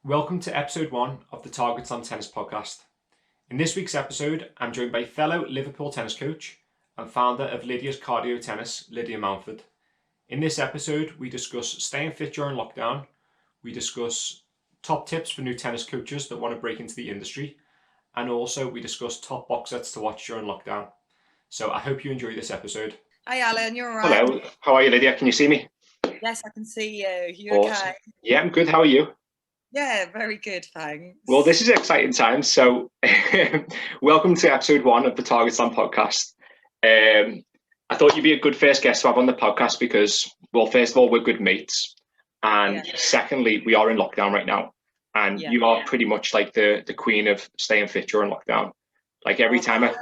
Welcome to episode 1 of the TargetSlam Tennis Podcast. In this week's episode, I'm joined by fellow Liverpool Tennis Coach and founder of Lydia's Cardio Tennis, Lydia Mountford. In this episode, we discuss staying fit during lockdown, we discuss top tips for new tennis coaches that want to break into the industry, and also we discuss top box sets to watch during lockdown. So I hope you enjoy this episode. Hi Alan, you're all right? Hello, how are you, Lydia? Can you see me? Yes, I can see you. You Awesome. okay? Yeah, I'm good. How are you? Yeah, very good, thanks. Well, this is exciting times. So, welcome to episode 1 of the TargetSlam Podcast. I thought you'd be a good first guest to have on the podcast because, well, first of all, we're good mates, and secondly, we are in lockdown right now, and you are pretty much like the queen of staying fit during lockdown. Like every time I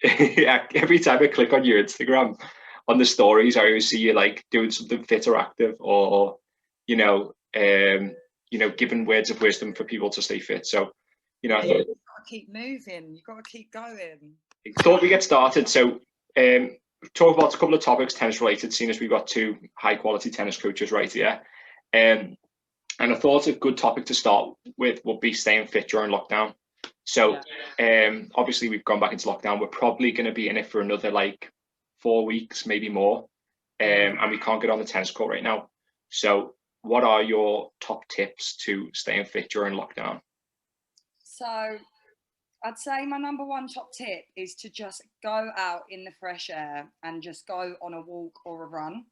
click on your Instagram, on the stories, I always see you like doing something fit or active, or giving words of wisdom for people to stay fit. So, I thought, you've got to keep moving. You've got to keep going. Thought we get started. So, talk about a couple of topics tennis related, seeing as we've got 2 high quality tennis coaches right here. And I thought a good topic to start with would be staying fit during lockdown. So, obviously we've gone back into lockdown. We're probably going to be in it for another like 4 weeks, maybe more. And we can't get on the tennis court right now. So, what are your top tips to staying fit during lockdown? So I'd say my number 1 top tip is to just go out in the fresh air and just go on a walk or a run.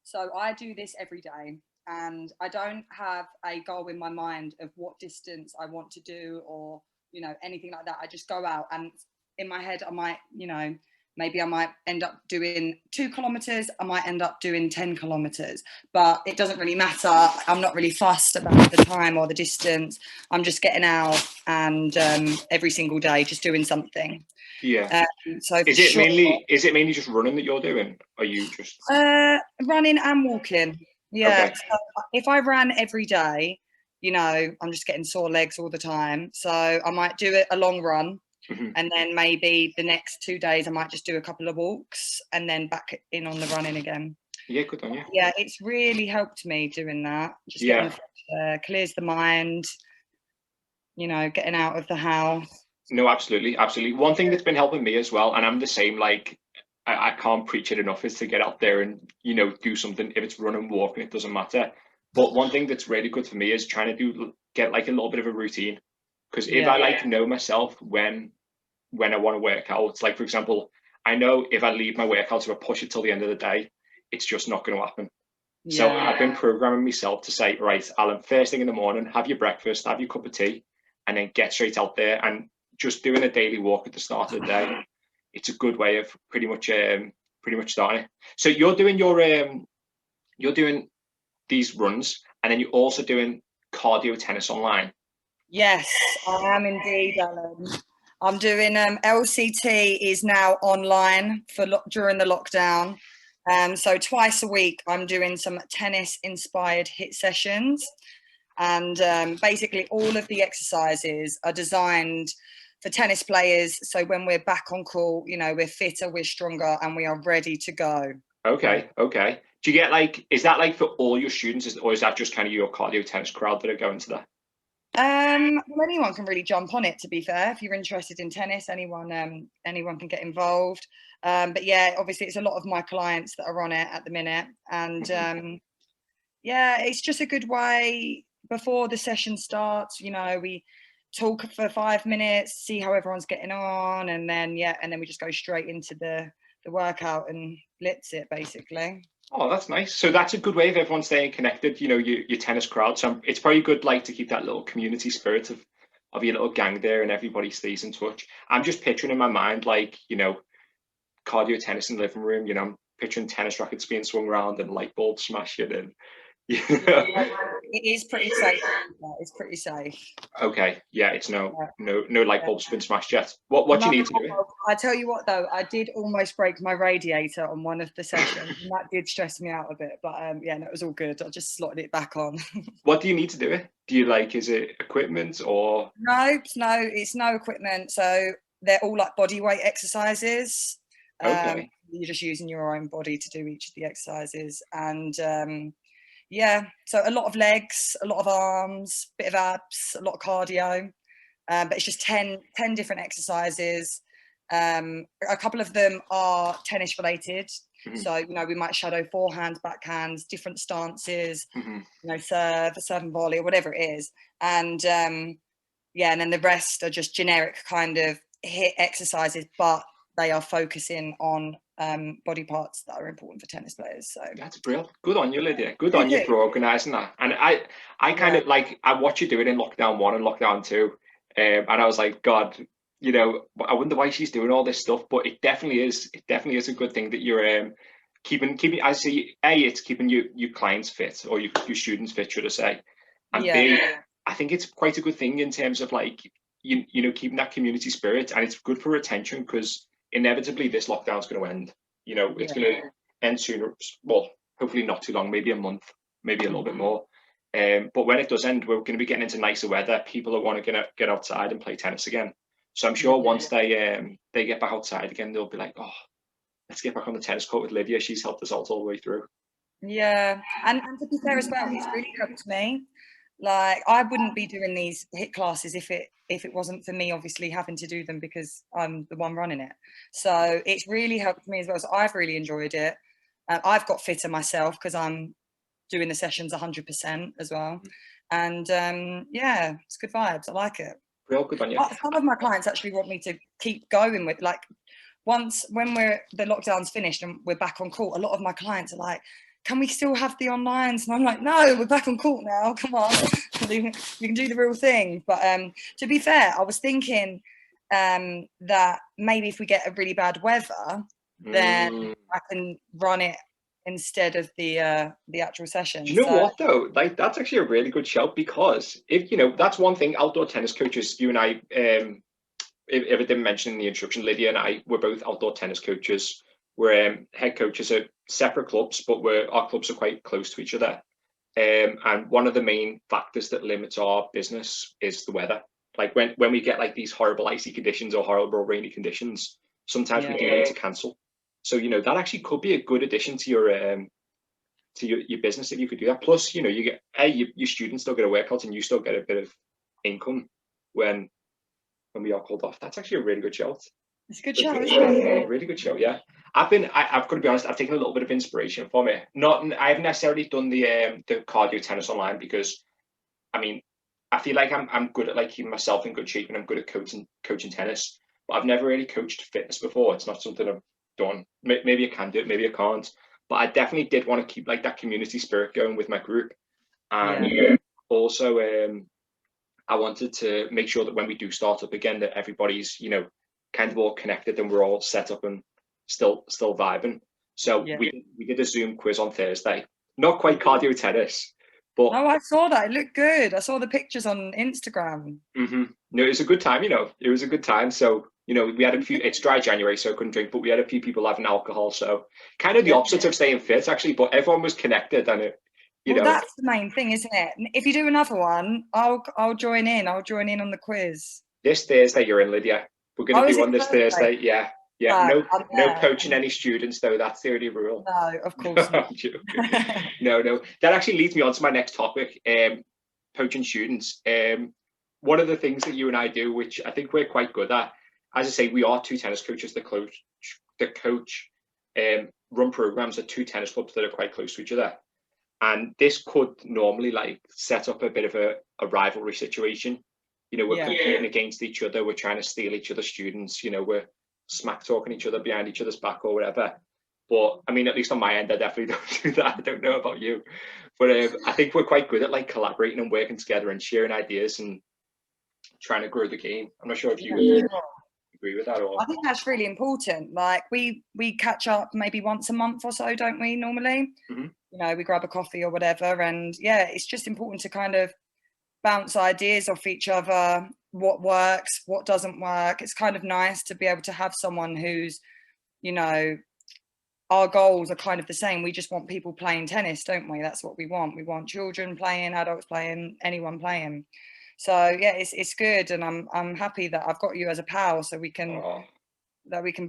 So I do this every day, and I don't have a goal in my mind of what distance I want to do or, anything like that. I just go out, and in my head, I might, maybe I might end up doing 2 kilometers. I might end up doing 10 kilometers, but it doesn't really matter. I'm not really fussed about the time or the distance. I'm just getting out and every single day, just doing something. Yeah. So is it mainly just running that you're doing? Are you just running and walking? Yeah. Okay. So if I ran every day, I'm just getting sore legs all the time. So I might do a long run. Mm-hmm. And then maybe the next 2 days I might just do a couple of walks and then back in on the running again. Yeah, good on you. Yeah, it's really helped me doing that. Just getting the fresh air, clears the mind, getting out of the house. No, absolutely. One thing that's been helping me as well, and I'm the same, like I can't preach it enough, is to get out there and, do something. If it's running, walking, it doesn't matter. But one thing that's really good for me is trying to get like a little bit of a routine. Because if I know myself when I want to work out, it's like, for example, I know if I leave my workout, if I push it till the end of the day, it's just not going to happen. Yeah. So I've been programming myself to say, right, Alan, first thing in the morning, have your breakfast, have your cup of tea, and then get straight out there. And just doing a daily walk at the start of the day, it's a good way of pretty much starting it. So you're doing these runs, and then you're also doing cardio tennis online. Yes, I am indeed, Alan. I'm doing LCT is now online during the lockdown. So twice a week, I'm doing some tennis-inspired HIIT sessions. And basically all of the exercises are designed for tennis players. So when we're back on court, we're fitter, we're stronger, and we are ready to go. Okay. Do you get is that like for all your students, or is that just kind of your cardio tennis crowd that are going to that? Well, anyone can really jump on it, to be fair. If you're interested in tennis, anyone can get involved. But yeah, obviously it's a lot of my clients that are on it at the minute. And it's just a good way before the session starts. We talk for 5 minutes, see how everyone's getting on, and then we just go straight into the workout and blitz it, basically. Oh, that's nice. So that's a good way of everyone staying connected, your tennis crowd. So it's probably good, like, to keep that little community spirit of your little gang there, and everybody stays in touch. I'm just picturing in my mind, like, cardio tennis in the living room. I'm picturing tennis rackets being swung around and light bulbs smashing in. It is pretty safe. It's pretty safe. Okay, yeah, it's no light bulbs been smashed yet. What do you need to do? I tell you what, though, I did almost break my radiator on one of the sessions, and that did stress me out a bit. But it was all good. I just slotted it back on. What do you need to do it? Do you is it equipment or? No, it's no equipment. So they're all like body weight exercises. Okay. You're just using your own body to do each of the exercises, and Yeah, so a lot of legs, a lot of arms, bit of abs, a lot of cardio, but it's just 10 different exercises. A couple of them are tennis related. So, you know, we might shadow forehands, backhands, different stances, you know, serve and volley, or whatever it is. And yeah, and then the rest are just generic kind of hit exercises, but they are focusing on body parts that are important for tennis players. So that's brilliant. Good on you, Lydia. Good on you for organising that. And I kind of like, I watched you do it in lockdown 1 and lockdown 2, and I was like, God, you know, I wonder why she's doing all this stuff. But it definitely is a good thing that you're keeping. I see, it's keeping your clients fit, or your students fit, should I say? And B, I think it's quite a good thing in terms of like, you know, keeping that community spirit, and it's good for retention, because inevitably this lockdown's going to end. You know, it's going to end sooner. Well, hopefully not too long, maybe a month, maybe a little bit more. But when it does end, we're going to be getting into nicer weather. People are wanting to get outside and play tennis again. So I'm sure once they get back outside again, they'll be like, oh, let's get back on the tennis court with Lydia. She's helped us out all the way through. Yeah, and to be fair as well, it's really helped me. Like, I wouldn't be doing these hit classes if it wasn't for me obviously having to do them, because I'm the one running it. So it's really helped me as well. So I've really enjoyed it. I've got fitter myself because I'm doing the sessions 100% as well. And yeah, it's good vibes. I like it. Real good on you. Some of my clients actually want me to keep going with, like, when the lockdown's finished and we're back on court, a lot of my clients are like, can we still have the onlines? And I'm like, no, we're back on court now. Come on, you can do the real thing. But to be fair, I was thinking that maybe if we get a really bad weather, then I can run it instead of the actual session. Do you know what though? Like, that's actually a really good shout, because if, you know, that's one thing outdoor tennis coaches, you and I, if I didn't mention in the introduction, Lydia and I, we're both outdoor tennis coaches. We're head coaches at separate clubs, but our clubs are quite close to each other. And one of the main factors that limits our business is the weather. Like when we get like these horrible icy conditions or horrible rainy conditions, sometimes we do need to cancel. So, you know, that actually could be a good addition to your business if you could do that. Plus, you know, you get your students still get a workout, and you still get a bit of income when we are called off. That's actually a really good shout. It's a good show, isn't it? Really good show, yeah. I've got to be honest, I've taken a little bit of inspiration from it. I haven't necessarily done the cardio tennis online, because I mean, I feel like I'm good at like keeping myself in good shape, and I'm good at coaching tennis, but I've never really coached fitness before. It's not something I've done. Maybe I can do it, maybe I can't. But I definitely did want to keep like that community spirit going with my group. And also I wanted to make sure that when we do start up again, that everybody's, you know, kind of all connected and we're all set up and still vibing. So we did a Zoom quiz on Thursday. Not quite cardio tennis, but I saw that. It looked good. I saw the pictures on Instagram. No, it was a good time. You know, it was a good time. So, you know, we had a few. It's dry January, so I couldn't drink, but we had a few people having alcohol. So kind of the opposite of staying fit, actually. But everyone was connected, and you know, that's the main thing, isn't it? If you do another one, I'll join in. I'll join in on the quiz. This Thursday, you're in, Lydia. We're going to do one this Thursday. Yeah. No poaching any students, though. That's the only rule. No, of course not. No. That actually leads me on to my next topic, poaching students. One of the things that you and I do, which I think we're quite good at, as I say, we are two tennis coaches that coach run programs at two tennis clubs that are quite close to each other. And this could normally like set up a bit of a rivalry situation. You know, we're competing against each other. We're trying to steal each other's students. You know, we're smack talking each other behind each other's back or whatever. But I mean, at least on my end, I definitely don't do that. I don't know about you, but I think we're quite good at like collaborating and working together and sharing ideas and trying to grow the game. I'm not sure if you agree with that, or I think that's really important. Like we catch up maybe once a month or so, don't we? Normally, you know, we grab a coffee or whatever, and it's just important to kind of bounce ideas off each other, what works, what doesn't work. It's kind of nice to be able to have someone who's, you know, our goals are kind of the same. We just want people playing tennis, don't we? That's what we want. We want children playing, adults playing, anyone playing. So it's good, and I'm happy that I've got you as a pal, so we can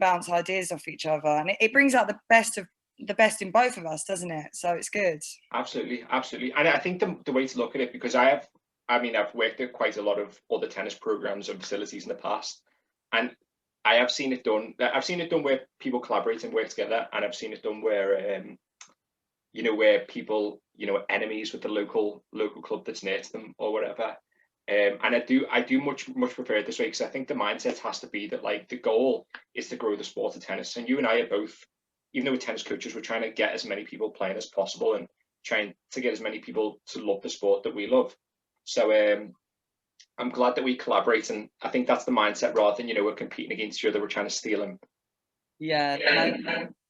bounce ideas off each other, and it brings out the best of the best in both of us, doesn't it? So it's good. Absolutely. And I think the way to look at it, because I've worked at quite a lot of other tennis programs and facilities in the past, and I have seen it done. I've seen it done where people collaborate and work together, and I've seen it done where where people, are enemies with the local club that's near to them or whatever. And I do much prefer it this way, because I think the mindset has to be that, like, the goal is to grow the sport of tennis. And you and I are both, even though we're tennis coaches, we're trying to get as many people playing as possible and trying to get as many people to love the sport that we love. So I'm glad that we collaborate, and I think that's the mindset, rather than, we're competing against each other, we're trying to steal them. Yeah,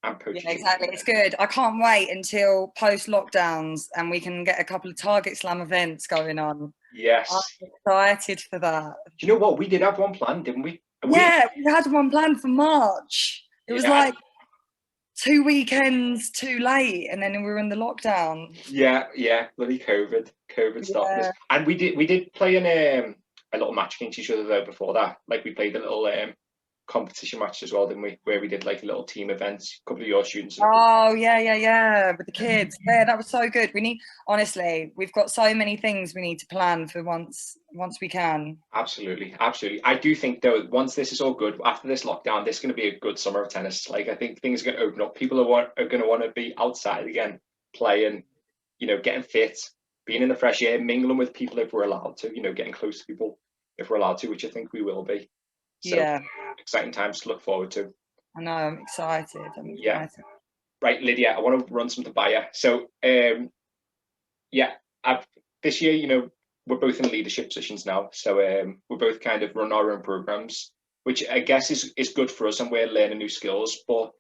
Yeah, exactly. It's good. I can't wait until post lockdowns and we can get a couple of TargetSlam events going on. Yes. I'm excited for that. Do you know what? We did have one planned, didn't we? We had one planned for March. It was like 2 weekends too late, and then we were in the lockdown. Yeah. Bloody COVID stopped us. And we did play in a little match against each other though before that. Like, we played a little competition match as well, didn't we? Where we did like a little team events, a couple of your students. Oh yeah, with the kids. Yeah, that was so good. Honestly, we've got so many things we need to plan for once we can. Absolutely. I do think though, once this is all good, after this lockdown, this is going to be a good summer of tennis. Like, I think things are going to open up. People are going to want to be outside again, playing, getting fit, being in the fresh air, mingling with people if we're allowed to, getting close to people if we're allowed to, which I think we will be. So, exciting times to look forward to. I know, I'm excited. Right, Lydia, I want to run something by you. So, this year, we're both in leadership positions now. So, we're both kind of run our own programs, which I guess is good for us, and we're learning new skills. But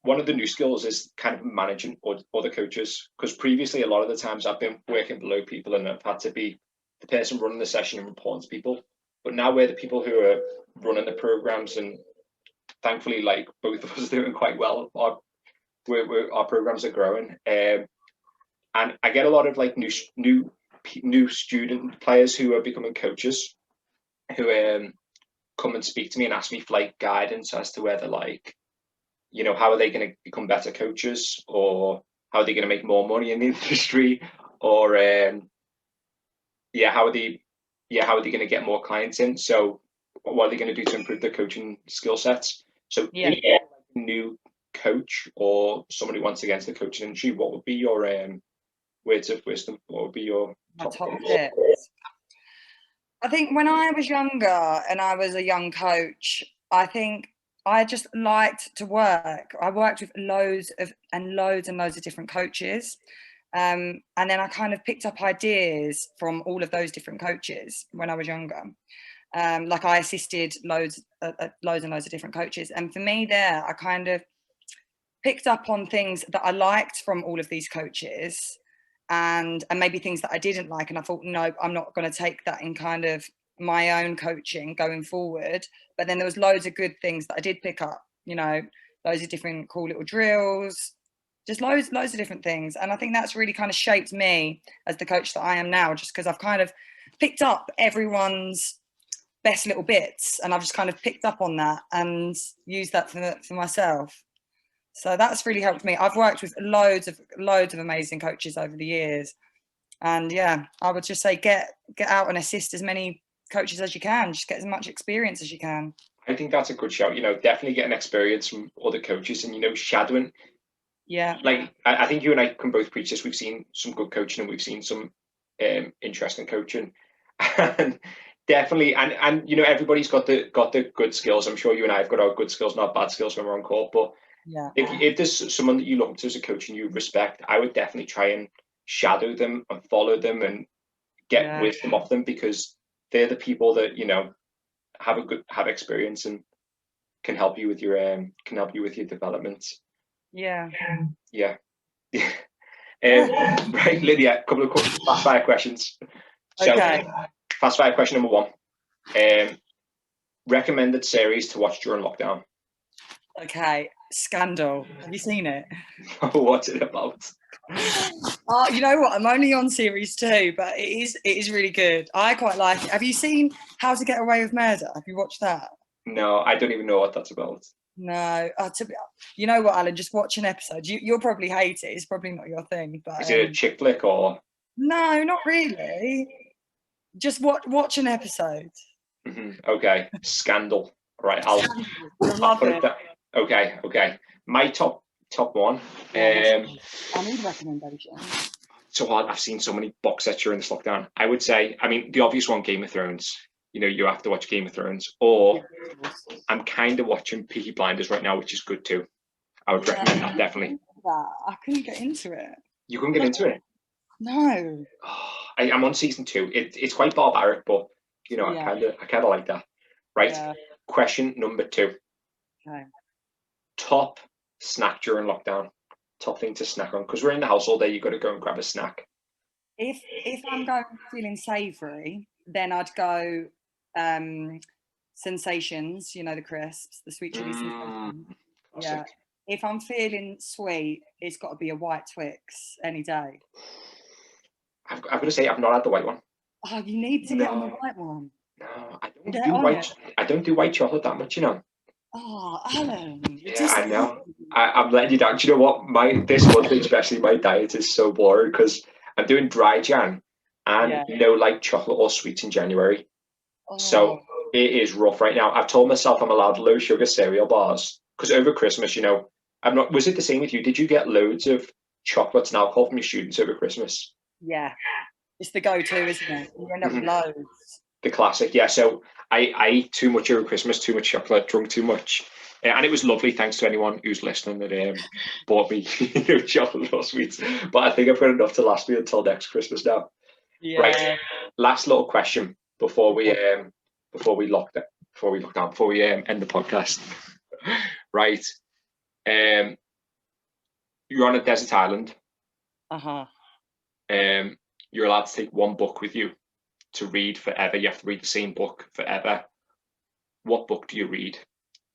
one of the new skills is kind of managing other coaches, because previously, a lot of the times I've been working below people and I've had to be the person running the session and reporting to people. But now we're the people who are running the programs, and thankfully, like, both of us are doing quite well. Our programs are growing, and I get a lot of like new student players who are becoming coaches, who come and speak to me and ask me for like guidance as to whether, like, how are they going to become better coaches, or how are they going to make more money in the industry, or how are they going to get more clients in? So what are they going to do to improve their coaching skill sets? So if you're a new coach or someone who wants to get into the coaching industry, what would be your words of wisdom? What would be your top tips? I think when I was younger and I was a young coach, I think I just liked to work. I worked with loads of different coaches. And then I kind of picked up ideas from all of those different coaches when I was younger. Like, I assisted loads of different coaches. And for me there, I kind of picked up on things that I liked from all of these coaches, and maybe things that I didn't like. And I thought, no, I'm not going to take that in kind of my own coaching going forward. But then there was loads of good things that I did pick up, loads of different cool little drills, just loads of different things. And I think that's really kind of shaped me as the coach that I am now, just because I've kind of picked up everyone's best little bits, and I've just kind of picked up on that and used that for myself. So that's really helped me. I've worked with loads of amazing coaches over the years. And I would just say get out and assist as many coaches as you can. Just get as much experience as you can. I think that's a good shout. Definitely getting experience from other coaches and, shadowing. Yeah. Like, I think you and I can both preach this. We've seen some good coaching and we've seen some interesting coaching. And definitely, and everybody's got the good skills. I'm sure you and I have got our good skills, not bad skills when we're on court. But if there's someone that you look up to as a coach and you respect, I would definitely try and shadow them and follow them and get wisdom off them, because they're the people that have experience and can help you with your development. Right, Lydia, a couple of fast fire questions. So, fast fire question number 1: recommended series to watch during lockdown. Okay, Scandal. Have you seen it? What's it about? You know what? I'm only on series 2, but it is really good. I quite like it. Have you seen How to Get Away with Murder? Have you watched that? No, I don't even know what that's about. No, you know what, Alan? Just watch an episode. You'll probably hate it. It's probably not your thing. But is it a chick flick or? No, not really. Just watch an episode. Okay, Scandal. Right, I'll put it down. Okay. My top one. I need recommendations. So hard. I've seen so many box sets during this lockdown. I would say, I mean, the obvious one, Game of Thrones. You know, you have to watch Game of Thrones. Or I'm kind of watching Peaky Blinders right now, which is good too. I would recommend that, definitely. I couldn't get into it. You couldn't get into it? No. Oh, I'm on season 2. It's quite barbaric, but you know, I kind of like that. Right. Yeah. Question number 2. Okay. Top snack during lockdown. Top thing to snack on, because we're in the house all day. You got to go and grab a snack. If I'm going feeling savoury, then I'd go Sensations. You know, the crisps, the sweet chili Sensations. Yeah. If I'm feeling sweet, it's got to be a white Twix any day. I've got to say, I've not had the white one. Oh, you need to get on the white one. No, I don't do white chocolate that much, you know. Oh, Alan. Yeah, I know. I'm letting you down. Do you know what? This month, especially, my diet is so boring because I'm doing dry Jan and no like chocolate or sweets in January. Oh. So it is rough right now. I've told myself I'm allowed low sugar cereal bars because over Christmas, you know, I'm not. Was it the same with you? Did you get loads of chocolates and alcohol from your students over Christmas? Yeah, it's the go-to, isn't it? You end up with loads. The classic, yeah. So I ate too much over Christmas, too much chocolate, drunk too much, and it was lovely. Thanks to anyone who's listening that bought me chocolate or sweets. But I think I've got enough to last me until next Christmas now. Yeah. Right. Last little question before we end the podcast. Right. You're on a desert island. You're allowed to take one book with you to read forever. You have to read the same book forever. What book do you read?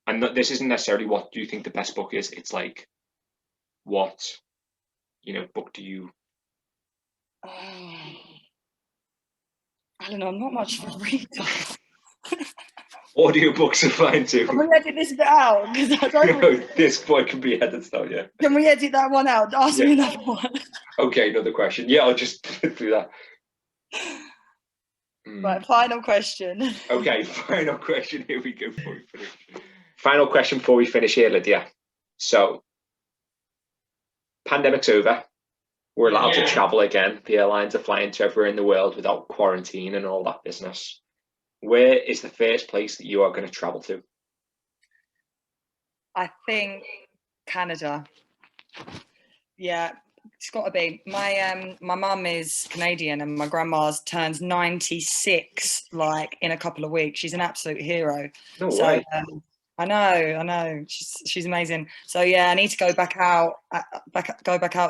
And this isn't necessarily what do you think the best book is. It's like, what, book do you? I don't know. I'm not much of a reader. Audiobooks are fine too. Can we edit this bit out? Because I don't. This one can be edited out. Yeah. Can we edit that one out? Ask me another one. Okay, another question. Yeah, I'll just do that. Right, final question. Okay, final question. Here we go. Before we finish. Final question before we finish here, Lydia. So, pandemic's over. We're allowed to travel again. The airlines are flying to everywhere in the world without quarantine and all that business. Where is the first place that you are going to travel to? I think Canada. Yeah. It's got to be. My mum is Canadian and my grandma's turns 96 like in a couple of weeks. She's an absolute hero. No way. I know. She's amazing. So yeah, I need to go back out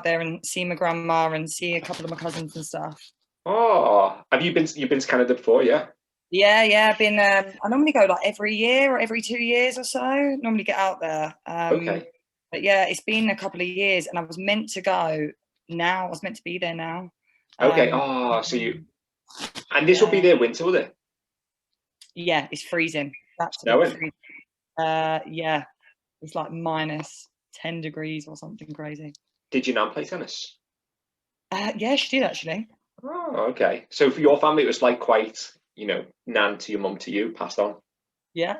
there and see my grandma and see a couple of my cousins and stuff. Oh, have you been to Canada before? Yeah. Yeah. I've been. I normally go like every year or every 2 years or so. Normally get out there. Okay. But yeah, it's been a couple of years, and I was meant to go now. I was meant to be there now. Okay. So you, and this will be their winter, will it? Yeah, it's freezing. Absolutely freezing. Yeah, it's like minus 10 degrees or something crazy. Did your nan play tennis? Yeah, she did actually. Oh, okay. So for your family, it was like quite, nan to your mum to you, passed on. Yeah.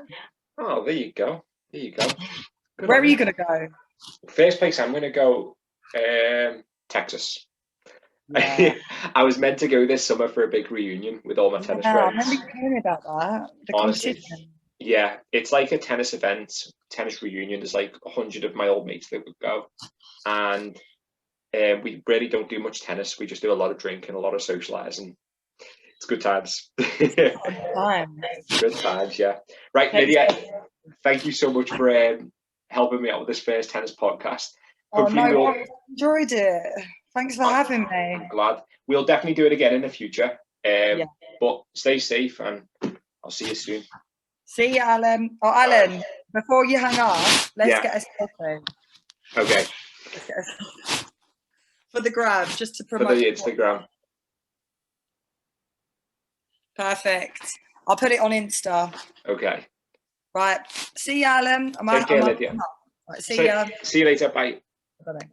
Oh, there you go. Good. Where are you going to go? First place I'm going to go, Texas. Yeah. I was meant to go this summer for a big reunion with all my tennis friends. I remember you hearing about that. The competition. Yeah, it's like a tennis event, tennis reunion. There's like 100 of my old mates that would go. And we really don't do much tennis. We just do a lot of drinking, a lot of socialising. It's good times. Good times, yeah. Right, Lydia, thank you so much for helping me out with this first tennis podcast. I enjoyed it. Thanks for having me. I'm glad. We'll definitely do it again in the future. But stay safe and I'll see you soon. See you, Alan. Oh, Alan, before you hang up, let's get a selfie. Okay. Let's get a selfie. For the gram, just to promote. For the Instagram. Perfect. I'll put it on Insta. Okay. Right. See you, Alan. Take care, Lydia. Right, see ya. See you later. Bye. Bye-bye.